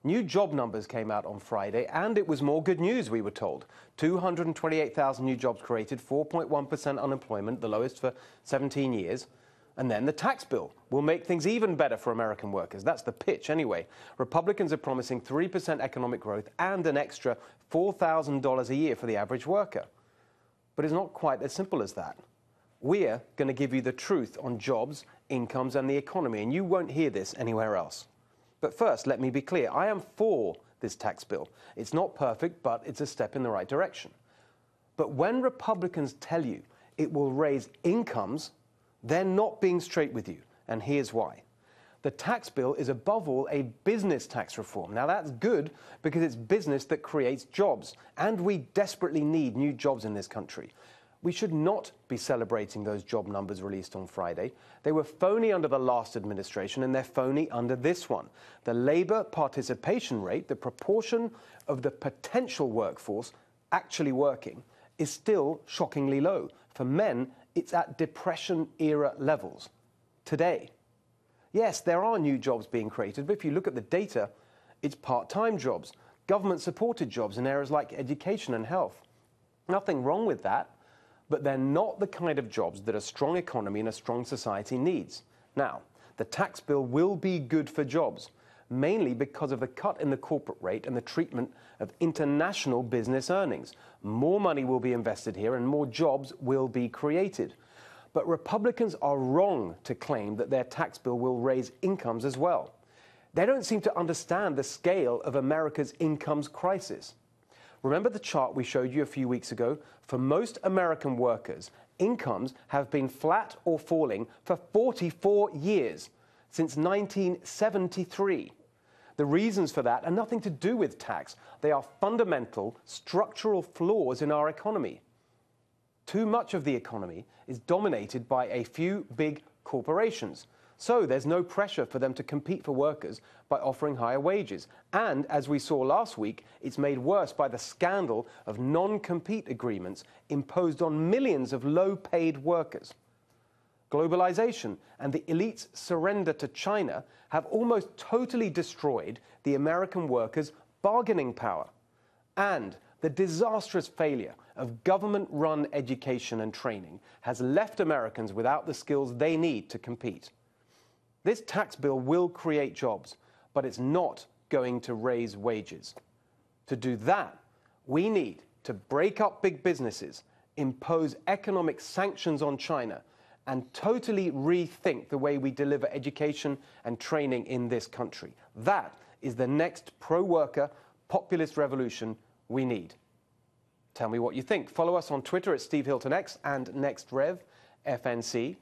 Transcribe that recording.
New job numbers came out on Friday, and it was more good news, we were told. 228,000 new jobs created, 4.1% unemployment, the lowest for 17 years. And then the tax bill will make things even better for American workers. That's the pitch, anyway. Republicans are promising 3% economic growth and an extra $4,000 a year for the average worker. But it's not quite as simple as that. We're going to give you the truth on jobs, incomes, and the economy, and you won't hear this anywhere else. But first, let me be clear. I am for this tax bill. It's not perfect, but it's a step in the right direction. But when Republicans tell you it will raise incomes, they're not being straight with you, and here's why. The tax bill is above all a business tax reform. Now that's good because it's business that creates jobs, and we desperately need new jobs in this country. We should not be celebrating those job numbers released on Friday. They were phony under the last administration, and they're phony under this one. The Labour participation rate, the proportion of the potential workforce actually working, is still shockingly low. For men, it's at Depression-era levels today. Yes, there are new jobs being created, but if you look at the data, it's part-time jobs, government-supported jobs in areas like education and health. Nothing wrong with that, but they're not the kind of jobs that a strong economy and a strong society needs. Now, the tax bill will be good for jobs, mainly because of the cut in the corporate rate and the treatment of international business earnings. More money will be invested here and more jobs will be created. But Republicans are wrong to claim that their tax bill will raise incomes as well. They don't seem to understand the scale of America's incomes crisis. Remember the chart we showed you a few weeks ago? For most American workers, incomes have been flat or falling for 44 years, since 1973. The reasons for that are nothing to do with tax. They are fundamental structural flaws in our economy. Too much of the economy is dominated by a few big corporations. So there's no pressure for them to compete for workers by offering higher wages. And as we saw last week, it's made worse by the scandal of non-compete agreements imposed on millions of low-paid workers. Globalization and the elite's surrender to China have almost totally destroyed the American workers' bargaining power. And the disastrous failure of government-run education and training has left Americans without the skills they need to compete. This tax bill will create jobs, but it's not going to raise wages. To do that, we need to break up big businesses, impose economic sanctions on China, and totally rethink the way we deliver education and training in this country. That is the next pro-worker populist revolution we need. Tell me what you think. Follow us on Twitter at Steve Hilton X and NextRev FNC.